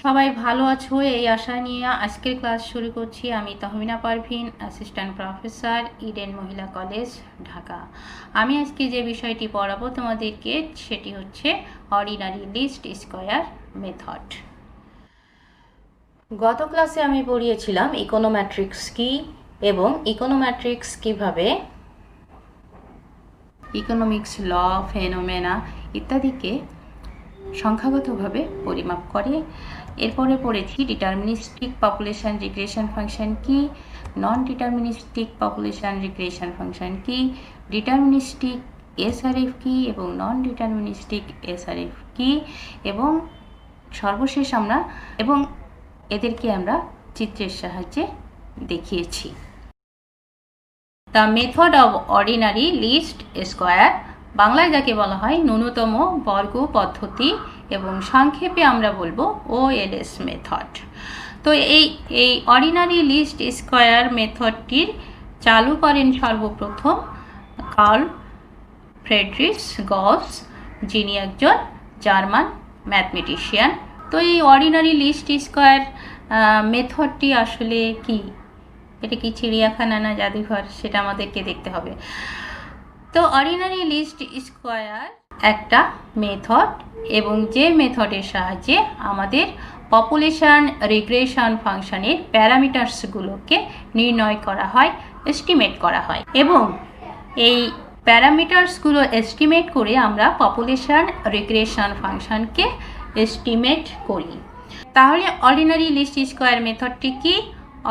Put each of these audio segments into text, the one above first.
সবাই ভালো আছো এই আশা নিয়ে আজকের ক্লাস শুরু করছি। আমি Tahmina Parveen, assistant professor, Eden Mohila College, Dhaka. আমি আজকে যে বিষয়টি পড়াবো তোমাদেরকে সেটি হচ্ছে অর্ডিনারি লিস্ট স্কয়ার মেথড। গত ক্লাসে আমি পড়িয়েছিলাম ইকোনোমেট্রিক্স কি এবং ইকোনোমেট্রিক্স কিভাবে ইকোনমিক্স ল, ফেনোমেনা ইত্যাদিকে সংখ্যাগতভাবে পরিমাপ করে। এরপরে পড়েছি ডিটারমিনিস্টিক পপুলেশন রিগ্রেশন ফাংশন কি, নন ডিটারমিনিস্টিক পপুলেশন রিগ্রেশন ফাংশন কি, ডিটারমিনিস্টিক এসআরএফ কি এবং নন ডিটারমিনিস্টিক এসআরএফ কি, এবং সর্বশেষ এদেরকে আমরা চিত্রের সাহায্যে দেখিয়েছি। The method of ordinary least square, বাংলায় যাকে বলা হয় ন্যূনতম বর্গ পদ্ধতি, এবং সংক্ষেপে আমরা বলবো ওএলএস মেথড। তো এই অর্ডিনারি লিস্ট স্কয়ার মেথডটির চালু করেন সর্বপ্রথম কার্ল ফ্রেডরিখ গস, যিনি একজন জার্মান ম্যাথমেটিশিয়ান। তো এই অর্ডিনারি লিস্ট স্কয়ার মেথডটি আসলে কি, এটা কি চিড়িয়াখানা না জাদুঘর, সেটা আমাদেরকে দেখতে হবে। তো অর্ডিনারি লিস্ট স্কয়ার একটা মেথড, এবং যে মেথডের সাহায্যে আমাদের পপুলেশন রিগ্রেশন ফাংশনের প্যারামিটারসগুলোকে নির্ণয় করা হয়, এস্টিমেট করা হয়, এবং এই প্যারামিটারসগুলো এস্টিমেট করে আমরা পপুলেশন রিগ্রেশন ফাংশনকে এস্টিমেট করি। তাহলে অর্ডিনারি লিস্ট স্কয়ার মেথডটি কি?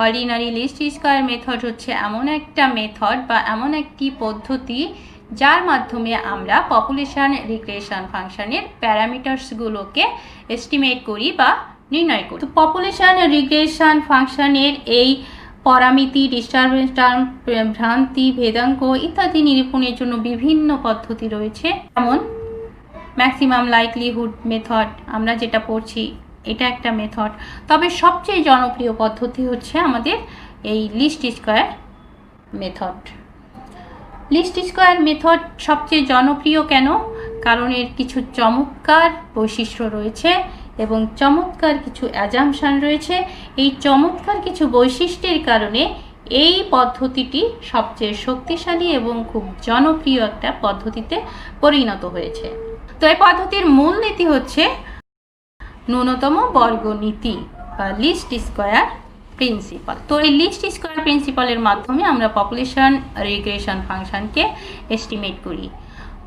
অর্ডিনারি লিস্ট স্কয়ার মেথড হচ্ছে এমন একটা মেথড বা এমন একটি পদ্ধতি যার মাধ্যমে আমরা পপুলেশন রিগ্রেশন ফাংশনের প্যারামিটারসগুলোকে এস্টিমেট করি বা নির্ণয় করি। তো পপুলেশন রিগ্রেশন ফাংশনের এই পরামিতি, ডিস্টারবেন্স টার্ম, ভ্রান্তি, ভেদাঙ্ক ইত্যাদি নিরূপণের জন্য বিভিন্ন পদ্ধতি রয়েছে, যেমন ম্যাক্সিমাম লাইকলিহুড মেথড আমরা যেটা পড়ছি, এটা একটা মেথড। তবে সবচেয়ে জনপ্রিয় পদ্ধতি হচ্ছে আমাদের এই least square method. Least square method সবচেয়ে জনপ্রিয় কেন? কারণ এর কিছু চমৎকার বৈশিষ্ট্য রয়েছে এবং চমৎকার কিছু অ্যাজাম্পশন রয়েছে। এই চমৎকার কিছু বৈশিষ্ট্যের কারণে এই পদ্ধতিটি সবচেয়ে শক্তিশালী এবং খুব জনপ্রিয় একটা পদ্ধতিতে পরিণত হয়েছে। তো এই পদ্ধতির মূল নীতি হচ্ছে ন্যূনতম বর্গ নীতি বা লিস্ট স্কয়ার প্রিন্সিপাল। তো এই লিস্ট স্কয়ার প্রিন্সিপালের মাধ্যমে আমরা পপুলেশন রিগ্রেশন ফাংশনকে এস্টিমেট করি।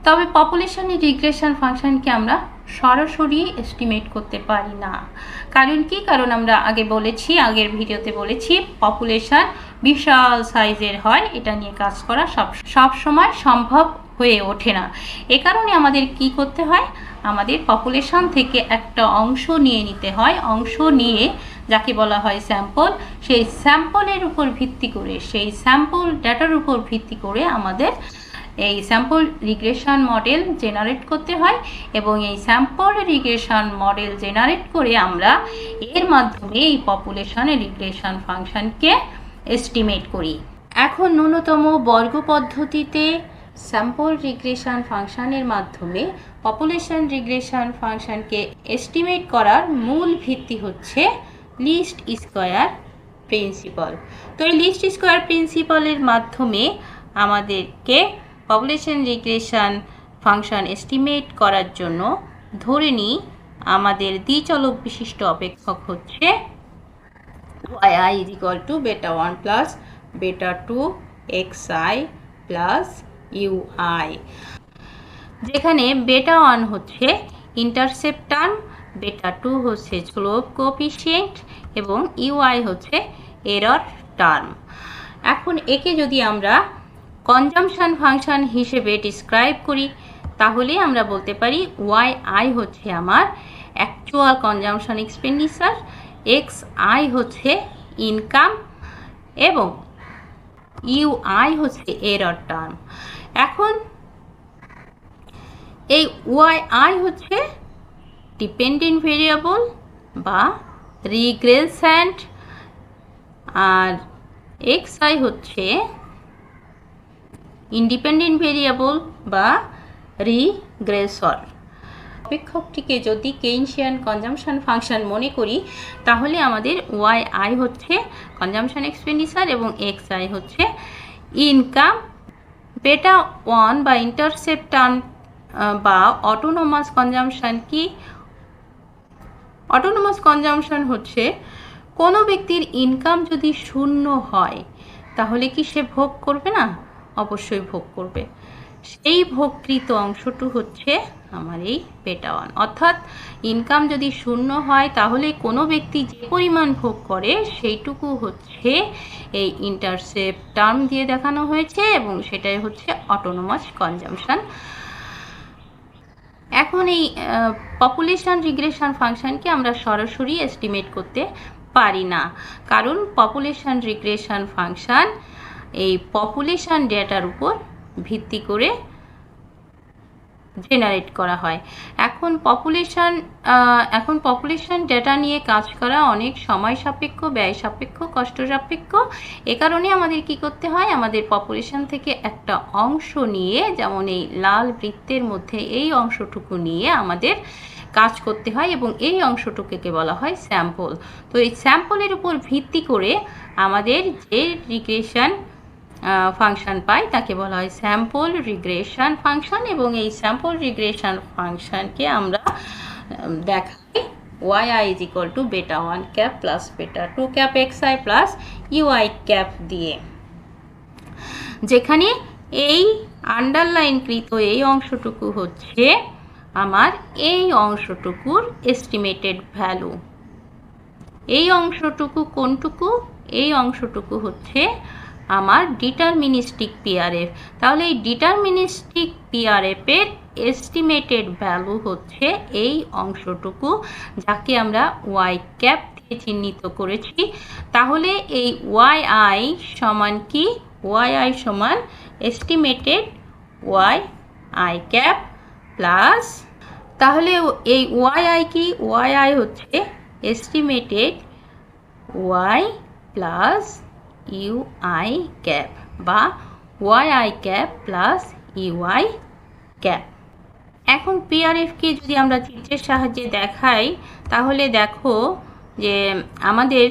তবে পপুলেশন রিগ্রেশন ফাংশনকে আমরা সরাসরি এস্টিমেট করতে পারি না। কারণ কি? কারণ আমরা আগের ভিডিওতে বলেছি পপুলেশন বিশাল সাইজের হয়, এটা নিয়ে কাজ করা সব সময় সম্ভব হয়ে ওঠে না। এ কারণে আমাদের কি করতে হয়? আমাদের পপুলেশন থেকে একটা অংশ নিয়ে নিতে হয়। অংশ নিয়ে যাকে বলা হয় স্যাম্পল, সেই স্যাম্পলের উপর ভিত্তি করে, সেই স্যাম্পল ডাটার উপর ভিত্তি করে আমাদের এই স্যাম্পল রিগ্রেশন মডেল জেনারেট করতে হয়, এবং এই স্যাম্পল রিগ্রেশন মডেল জেনারেট করে আমরা এর মাধ্যমে এই পপুলেশন রিগ্রেশন ফাংশনকে এস্টিমেট করি। এখন ন্যূনতম বর্গ পদ্ধতিতে স্যাম্পল রিগ্রেশন ফাংশনের মাধ্যমে পপুলেশন রিগ্রেশন ফাংশনকে এস্টিমেট করার মূল ভিত্তি হচ্ছে লিস্ট স্কয়ার প্রিন্সিপাল। তো এই লিস্ট স্কয়ার প্রিন্সিপালের মাধ্যমে আমাদেরকে পপুলেশন রিগ্রেশন ফাংশন এস্টিমেট করার জন্য ধরে নিই আমাদের দ্বিচলক বিশিষ্ট অপেক্ষক হচ্ছে yi = beta 1 plus beta 2 xi plus ui, যেখানে বেটা 1 হচ্ছে ইন্টারসেপ্ট টার্ম, বেটা 2 হচ্ছে স্লোপ কোএফিসিয়েন্ট এবং ইউআই হচ্ছে এরর টার্ম। এখন একে যদি আমরা কনজাম্পশন ফাংশন হিসেবে ডিসক্রাইব করি, তাহলে আমরা বলতে পারি yi হচ্ছে আমার অ্যাকচুয়াল কনজাম্পশন এক্সপেন্ডিচার, xi হচ্ছে ইনকাম এবং ইউআই হচ্ছে এরর টার্ম। এখন এই yi হচ্ছে ডিপেন্ডেন্ট ভেরিয়েবল বা রিগ্রেসেন্ট, আর xi হচ্ছে ইন্ডিপেন্ডেন্ট ভেরিয়েবল বা রিগ্রেসর। অপেক্ষকটিকে যদি কেইনশিয়ান কনজাম্পশন ফাংশন মনে করি, তাহলে আমাদের ওয়াই আই হচ্ছে কনজাম্পশন এক্সপেন্ডিচার এবং এক্স আই হচ্ছে ইনকাম। বেটা ওয়ান বা ইন্টারসেপ্ট টার্ম বা অটোনোমাস কনজাম্পশন কি? অটোনোমাস কনজাম্পশন হচ্ছে কোনো ব্যক্তির ইনকাম যদি শূন্য হয় তাহলে কি সে ভোগ করবে না? অবশ্যই ভোগ করবে। সেই ভোগকৃত অংশটু হচ্ছে আমার এই বেটা ওয়ান। অর্থাৎ ইনকাম যদি শূন্য হয় তাহলে কোনো ব্যক্তি যে পরিমাণ ভোগ করে সেইটুকু হচ্ছে এই ইন্টারসেপ্ট টার্ম দিয়ে দেখানো হয়েছে এবং সেটাই হচ্ছে অটোনোমাস কনজাম্পশন। এখন এই পপুলেশন রিগ্রেশন ফাংশনকে আমরা সরাসরি এস্টিমেট করতে পারি না, কারণ পপুলেশন রিগ্রেশন ফাংশন এই পপুলেশন ডেটার উপর ভিত্তি করে জেনারেট করা হয়। এখন পপুলেশন ডেটা নিয়ে কাজ করা অনেক সময় সাপেক্ষ, ব্যয় সাপেক্ষ, কষ্ট সাপেক্ষ। এ কারণে আমাদের কি করতে হয়, আমাদের পপুলেশন থেকে একটা অংশ নিয়ে, যেমন এই লাল বৃত্তের মধ্যে এই অংশটুকু নিয়ে আমাদের কাজ করতে হয় এবং এই অংশটুকুকে বলা হয় স্যাম্পল। তো এই স্যাম্পলের উপর ভিত্তি করে আমাদের যে রিগ্রেশন ফাংশন পাই তাকে বলা হয় স্যাম্পল রিগ্রেশন ফাংশন এবং এই স্যাম্পল রিগ্রেশন ফাংশনকে আমরা দেখাই Y I is equal to beta one cap plus beta two cap X I plus U I cap দিয়ে, যেখানে এই আন্ডারলাইনকৃত এই অংশটুকু হচ্ছে আমার এই অংশটুকুর এস্টিমেটেড ভ্যালু। এই অংশটুকু কোনটুকু? এই অংশটুকু হচ্ছে আমার ডিটারমিনিস্টিক পিআরএফ। তাহলে এই ডিটারমিনিস্টিক পিআরএফ এর এস্টিমেটেড ভ্যালু হচ্ছে এই অংশটুকু, যাকে আমরা ওয়াই ক্যাপ দিয়ে চিহ্নিত করেছি। তাহলে এই ওয়াই আই সমান কি? ওয়াই আই সমান estimated Y I cap plus, তাহলে এই ওয়াই আই কি? ওয়াই আই হচ্ছে estimated Y plus U I cap বা Y I cap plus U I cap. এখন পিআরএফকে যদি আমরা চিত্রের সাহায্যে দেখাই তাহলে দেখো যে আমাদের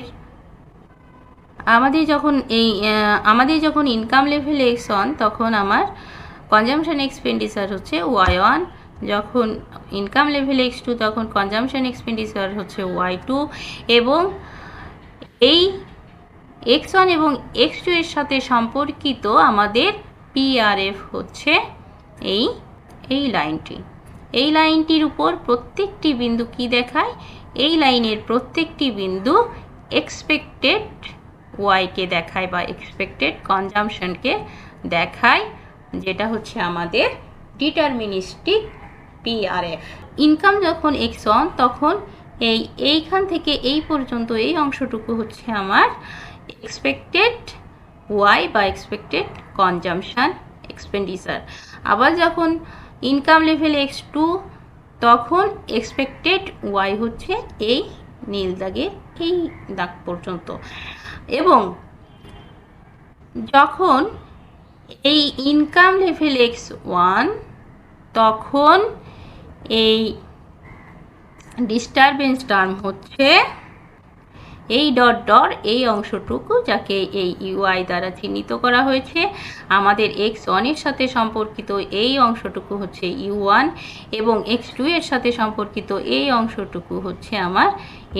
যখন ইনকাম লেভেল এক্স ওয়ান তখন আমার কনজাম্পশন এক্সপেন্ডিচার হচ্ছে ওয়াই ওয়ান, যখন ইনকাম লেভেল এক্স টু তখন কনজাম্পশন এক্সপেন্ডিচার হচ্ছে ওয়াই টু, এবং এই এক্স ওয়ান এবং এক্স টু এর সাথে সম্পর্কিত আমাদের পিআরএফ হচ্ছে এই লাইনটি। এই লাইনটির উপর প্রত্যেকটি বিন্দু কি দেখায়? এই লাইনের প্রত্যেকটি বিন্দু এক্সপেক্টেড ওয়াইকে দেখায় বা এক্সপেক্টেড কনজাম্পশনকে দেখায়, যেটা হচ্ছে আমাদের ডিটারমিনিস্টিক পিআরএফ। ইনকাম যখন এক্স ওয়ান তখন এইখান থেকে এই পর্যন্ত এই অংশটুকু হচ্ছে আমার এক্সপেক্টেড ওয়াই বা এক্সপেক্টেড কনজাম্পশন এক্সপেন্ডিচার। আবার যখন ইনকাম লেভেল এক্স টু তখন এক্সপেক্টেড ওয়াই হচ্ছে এই নীল দাগের এই দাগ পর্যন্ত, এবং যখন এই ইনকাম লেভেল এক্স ওয়ান তখন এই ডিস্টারবেন্স টার্ম হচ্ছে এই ডট ডট এই অংশটুকু, যাকে এই ইউআই দ্বারা চিহ্নিত করা হয়েছে। আমাদের এক্স ওয়ানের সাথে সম্পর্কিত এই অংশটুকু হচ্ছে ইউ ওয়ান এবং এক্স টু এর সাথে সম্পর্কিত এই অংশটুকু হচ্ছে আমার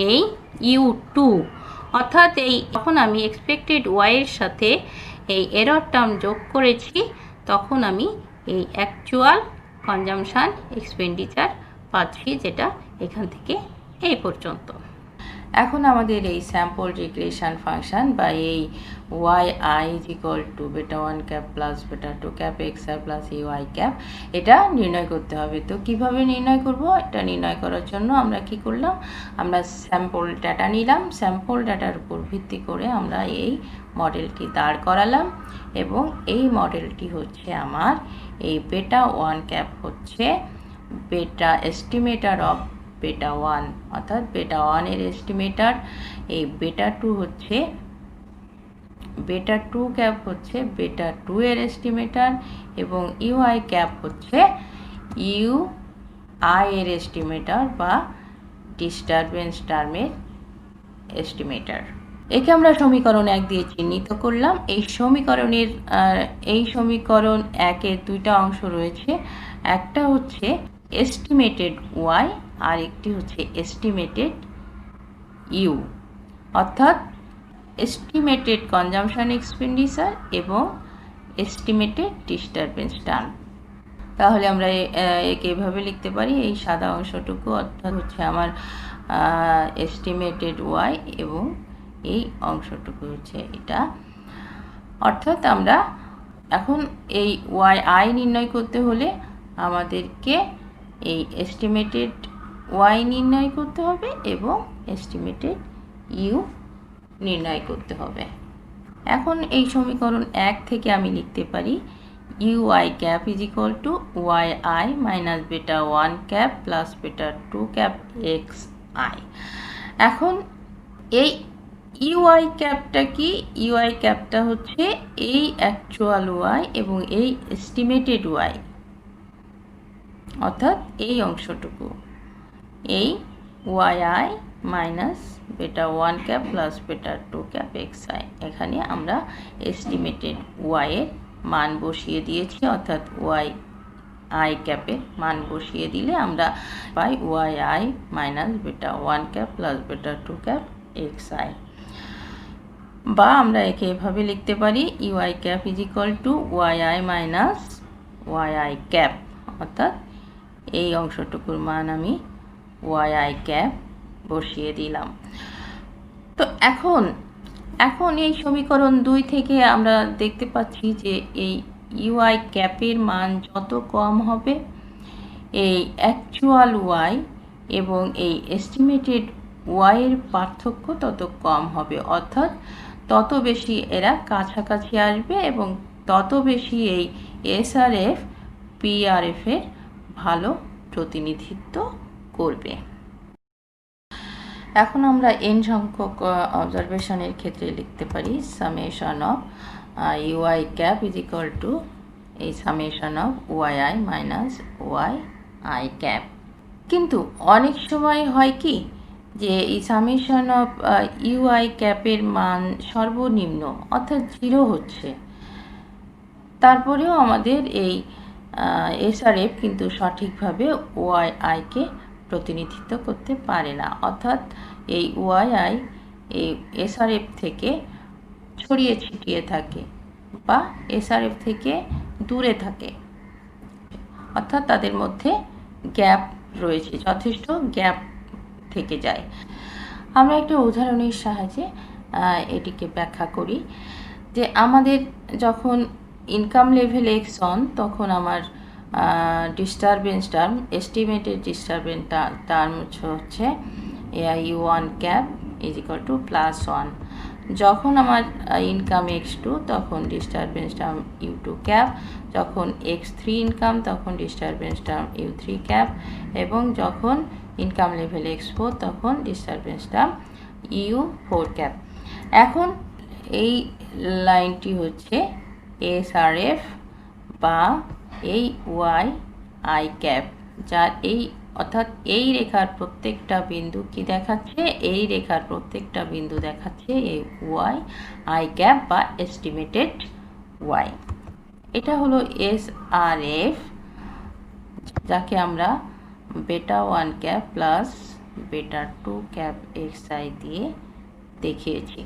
এই ইউ টু। অর্থাৎ যখন আমি এক্সপেক্টেড ওয়াই এর সাথে এই এরর টার্ম যোগ করেছি তখন আমি এই অ্যাকচুয়াল কনজাম্পশন এক্সপেন্ডিচার পাচ্ছি, যেটা এখান থেকে এই পর্যন্ত। এখন আমাদের এই স্যাম্পল রিগ্রেশন ফাংশন বা এই Y I is equal to beta one cap plus beta two cap X I plus U I cap, এটা নির্ণয় করতে হবে। তো কিভাবে নির্ণয় করব? এটা নির্ণয় করার জন্য আমরা কি করলাম, আমরা স্যাম্পল ডাটা নিলাম, স্যাম্পল ডাটার উপর ভিত্তি করে আমরা এই মডেলটি দাঁড় করালাম এবং এই মডেলটি হচ্ছে আমার এই বেটা ওয়ান ক্যাপ হচ্ছে বেটা এস্টিমেটার অফ বেটা ওয়ান, অর্থাৎ বেটা ওয়ানের এস্টিমেটার, এই বেটা টু হচ্ছে বেটা টু ক্যাপ হচ্ছে বেটা টু এর এস্টিমেটার এবং ইউআই ক্যাপ হচ্ছে ইউ আই এর এস্টিমেটর বা ডিস্টারবেন্স টার্মের এস্টিমেটর। একে আমরা সমীকরণ 1 দিয়ে চিহ্নিত করলাম। এই সমীকরণ 1-এর দুইটা অংশ রয়েছে, একটা হচ্ছে এস্টিমেটেড ওয়াই আর একটি হচ্ছে এস্টিমেটেড ইউ, অর্থাৎ এস্টিমেটেড কনজাম্পশন এক্সপেন্ডিচার এবং এস্টিমেটেড ডিস্টারবেন্স টার্ম। তাহলে আমরা একে এভাবে লিখতে পারি, এই সাদা অংশটুকু অর্থাৎ হচ্ছে আমার এস্টিমেটেড ওয়াই এবং এই অংশটুকু হচ্ছে এটা। অর্থাৎ আমরা এখন এই ওয়াই আই নির্ণয় করতে হলে আমাদেরকে এই এস্টিমেটেড ওয়াই নির্ণয় করতে হবে এবং এস্টিমেটেড ইউ নির্ণয় করতে হবে। এখন এই সমীকরণ 1 থেকে আমি লিখতে পারি U I cap is equal to Y I minus beta 1 cap plus বেটা 2 ক্যাপ এক্স আই। এখন এই ইউআই ক্যাপটা কি? ইউআই ক্যাপটা হচ্ছে এই অ্যাকচুয়াল ওয়াই এবং এই এস্টিমেটেড ওয়াই, অর্থাৎ এই অংশটুকু, এই Y I minus beta 1 cap plus বেটা 2 ক্যাপ এক্স আই। এখানে আমরা এস্টিমেটেড ওয়াই এর মান বসিয়ে দিয়েছি, অর্থাৎ ওয়াই আই ক্যাপের মান বসিয়ে দিলে আমরা পাই Y I minus beta 1 cap plus বেটা 2 ক্যাপ এক্স আই। বা আমরা একে এভাবে লিখতে পারি U I cap is equal to Y I minus Y I cap, অর্থাৎ এই অংশটুকুর মান আমি ওয়াই আই ক্যাপ বসিয়ে দিলাম। তো এখন এই সমীকরণ 2 থেকে আমরা দেখতে পাচ্ছি যে এই ইউআই ক্যাপের মান যত কম হবে এই অ্যাকচুয়াল ওয়াই এবং এই এস্টিমেটেড ওয়াইয়ের পার্থক্য তত কম হবে, অর্থাৎ তত বেশি এরা কাছাকাছি আসবে এবং তত বেশি এই এসআরএফ পিআরএফের ভালো প্রতিনিধিত্ব করবে। এখন আমরা এন সংখ্যক অবজারভেশনের ক্ষেত্রে লিখতে পারি summation of U I cap is equal to এই summation of Y I minus Y I cap. কিন্তু অনেক সময় হয় কি যে এই সামেশন অফ ইউআই ক্যাপের মান সর্বনিম্ন অর্থাৎ 0 হচ্ছে, তারপরেও আমাদের এই এসআরএফ কিন্তু সঠিকভাবে ওয়াই আইকে প্রতিনিধিত্ব করতে পারে না, অর্থাৎ এই ওয়াই আই এই এসআরএফ থেকে ছড়িয়ে ছিটিয়ে থাকে বা এসআরএফ থেকে দূরে থাকে, অর্থাৎ তাদের মধ্যে গ্যাপ রয়েছে, যথেষ্ট গ্যাপ থেকে যায়। আমরা একটা উদাহরণের সাহায্যে এটিকে ব্যাখ্যা করি যে আমাদের যখন ইনকাম লেভেল এক্স অন তখন আমার disturbance term estimated disturbance term হচ্ছে U one cap is equal to plus 1। যখন আমার ইনকাম x2 তখন ডিস্টারবেন্স টার্ম u2 ক্যাপ, যখন x3 ইনকাম তখন ডিস্টারবেন্স টার্ম u3 ক্যাপ এবং যখন ইনকাম লেভেল x4 তখন ডিস্টারবেন্স টার্ম u4 ক্যাপ। এখন এই লাইনটি হচ্ছে এসআরএফ বা এই ওয়াই আই ক্যাপ, যার এই অর্থাৎ এই রেখার প্রত্যেকটা বিন্দু কি দেখাচ্ছে? এই রেখার প্রত্যেকটা বিন্দু দেখাচ্ছে এই ওয়াই আই ক্যাপ বা এস্টিমেটেড ওয়াই। এটা হলো এসআরএফ, যাকে আমরা বেটা 1 ক্যাপ প্লাস বেটা 2 ক্যাপ এক্স আই দিয়ে দেখিয়েছি।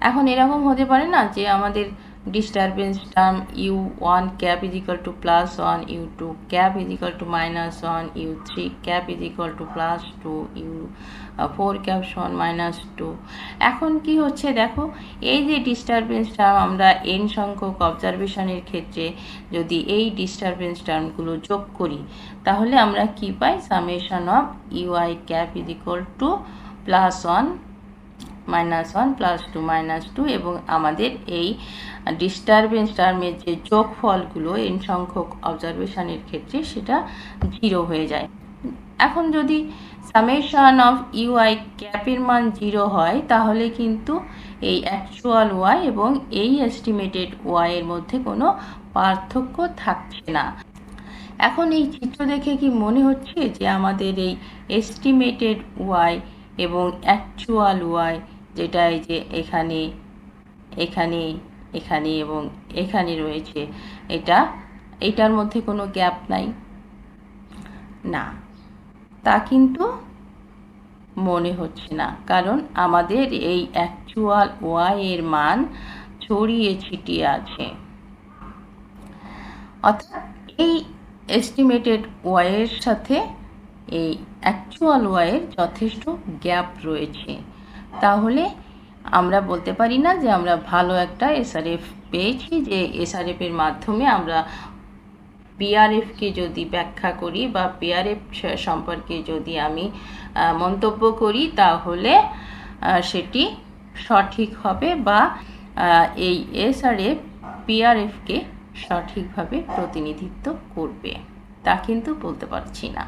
এখন এরকম হতে পারে না যে আমাদের disturbance term u1 cap is equal to plus 1, u2 cap is equal two minus 1, u3 cap is equal to plus 2, u4 cap সমান মাইনাস 2। এখন কি হচ্ছে দেখো, এই যে ডিস্টারবেন্স টার্ম আমরা n সংখ্যক অবজারভেশনের ক্ষেত্রে যদি এই ডিস্টারবেন্স টার্মগুলো যোগ করি তাহলে আমরা কি পাই? Summation of U I cap is equal to plus 1 minus 1 plus 2 minus 2 এবং আমাদের এই ডিস্টারবেন্স টার্মের যে যোগফলগুলো n সংখ্যক অবজারভেশনের ক্ষেত্রে সেটা 0 হয়ে যায়। এখন যদি সামেশন অফ ইউআই ক্যাপের মান 0 হয় তাহলে কিন্তু এই অ্যাকচুয়াল ওয়াই এবং এই এস্টিমেটেড ওয়াই এর মধ্যে কোনো পার্থক্য থাকছে না। এখন এই চিত্র দেখে কি মনে হচ্ছে যে আমাদের এই এস্টিমেটেড ওয়াই এবং অ্যাকচুয়াল ওয়াই, যেটা এই যে এখানে এখানে এখানে এবং এখানে রয়েছে, এটার মধ্যে কোনো গ্যাপ নাই? না, তা কিন্তু মনে হচ্ছে না, কারণ আমাদের এই অ্যাকচুয়াল ওয়াই এর মান ছড়িয়ে ছিটিয়ে আছে। অর্থাৎ এই এস্টিমেটেড ওয়াইয়ের সাথে এই অ্যাকচুয়াল ওয়াইয়ের যথেষ্ট গ্যাপ রয়েছে। তাহলে আমরা বলতে পারি না যে আমরা ভালো একটা এসআরএফ পেয়েছি, যে এসআরএফের মাধ্যমে আমরা পিআরএফকে যদি ব্যাখ্যা করি বা পিআরএফ সম্পর্কে যদি আমি মন্তব্য করি, তাহলে সেটি সঠিক হবে বা এই এসআরএফ পিআরএফকে সঠিকভাবে প্রতিনিধিত্ব করবে, তা কিন্তু বলতে পারছি না।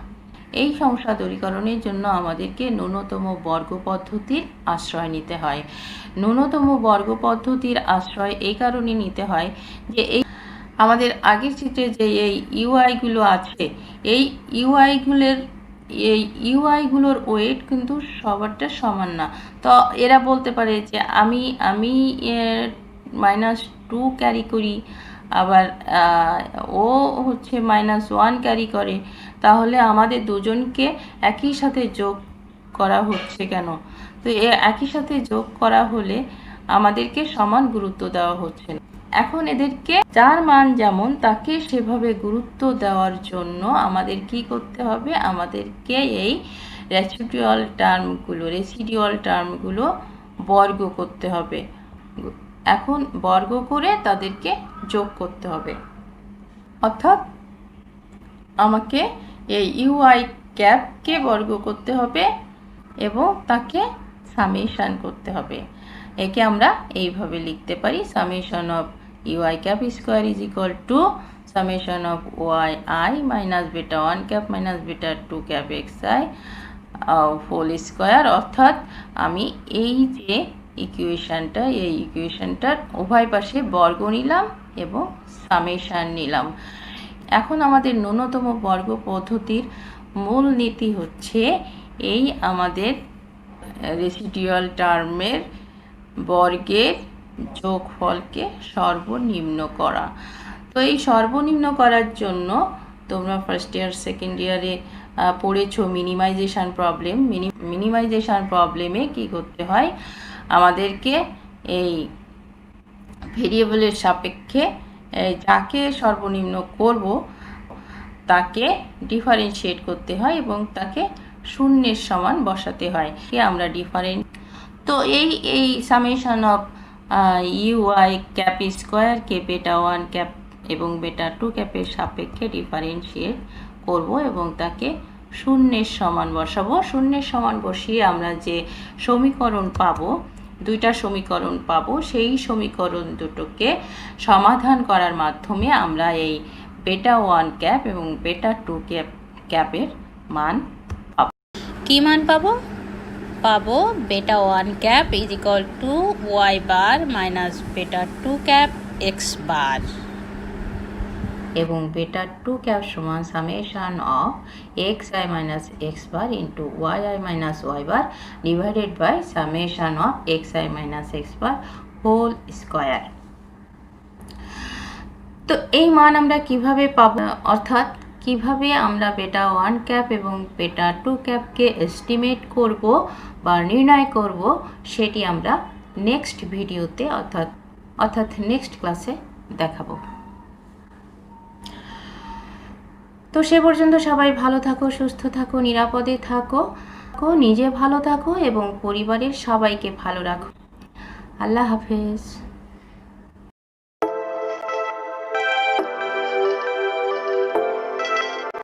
এই সমস্যা দূরীকরণের জন্য আমাদেরকে ন্যূনতম বর্গ পদ্ধতির আশ্রয় নিতে হয়। ন্যূনতম বর্গ পদ্ধতির আশ্রয় এই কারণে নিতে হয় যে এই আমাদের আগের চিত্রে যে এই ইউআইগুলো আছে, এই ইউআইগুলোর ওয়েট কিন্তু সবারটা সমান না। তো এরা বলতে পারে যে আমি -2 ক্যারি করি, আবার ও হচ্ছে -1 ক্যারি করে, তাহলে আমাদের দুজনকে একই সাথে যোগ করা হচ্ছে কেন? তো একই সাথে যোগ করা হলে আমাদেরকে সমান গুরুত্ব দেওয়া হচ্ছে না। এখন এদেরকে যার মান যেমন তাকে সেভাবে গুরুত্ব দেওয়ার জন্য আমাদের কি করতে হবে? আমাদেরকে এই রেসিডুয়াল টার্মগুলো বর্গ করতে হবে। এখন বর্গ করে তাদেরকে যোগ করতে হবে। অর্থাৎ আমাকে এই ইউআই ক্যাপকে বর্গ করতে হবে এবং তাকে সামেশন করতে হবে। একে আমরা এইভাবে লিখতে পারি, summation of U I cap square is equal to summation of Y I minus beta 1 cap minus beta 2 cap X I whole square. অর্থাৎ আমি এই যে ইকুয়েশনটার উভয় পাশে বর্গ নিলাম এবং সামেশন নিলাম। এখন আমাদের ন্যূনতম বর্গ পদ্ধতির মূল নীতি হচ্ছে এই আমাদের রেসিডুয়াল টার্মের বর্গের যোগফলকে সর্বনিম্ন করা। তো এই সর্বনিম্ন করার জন্য তোমরা ফার্স্ট ইয়ার সেকেন্ড ইয়ারে পড়েছো মিনিমাইজেশন প্রবলেম। মিনিমাইজেশন প্রবলেমে কি করতে হয়? আমাদেরকে এই ভেরিয়েবলের সাপেক্ষে যাকে সর্বনিম্ন করব তাকে ডিফারেন্সিয়েট করতে হয় এবং তাকে শূন্যের সমান বসাতে হয়। আমরা তো এই সামেশন অফ ইউআই ক্যাপ স্কোয়ারকে বেটা 1 ক্যাপ এবং বেটা 2 ক্যাপের সাপেক্ষে ডিফারেন্সিয়েট করব এবং তাকে শূন্যের সমান বসাবো। শূন্যের সমান বসিয়ে আমরা যে সমীকরণ পাবো, দুইটা সমীকরণ পাবো, সেই সমীকরণ দুটোকে সমাধান করার মাধ্যমে আমরা এই বেটা 1 ক্যাপ এবং বেটা 2 ক্যাপের মান পাবো। কি মান পাবো? পাবো beta 1 cap is equal to Y bar minus beta 2 cap x bar এবং বেটা 2 ক্যাপ সমান summation of X I minus X bar into Y I minus Y bar divided by summation of X I minus X bar whole square. তো এই মান আমরা কিভাবে পাবো? অর্থাৎ কিভাবে আমরা বেটা 1 ক্যাপ এবং বেটা 2 ক্যাপকে এস্টিমেট করব বা নির্ণয় করব, সেটি আমরা নেক্সট ভিডিওতে অর্থাৎ নেক্সট ক্লাসে দেখাবো। তো সে পর্যন্ত সবাই ভালো থাকো, সুস্থ থাকো, নিরাপদে থাকো, নিজে ভালো থাকো এবং পরিবারের সবাইকে ভালো রাখো। আল্লাহ হাফেজ।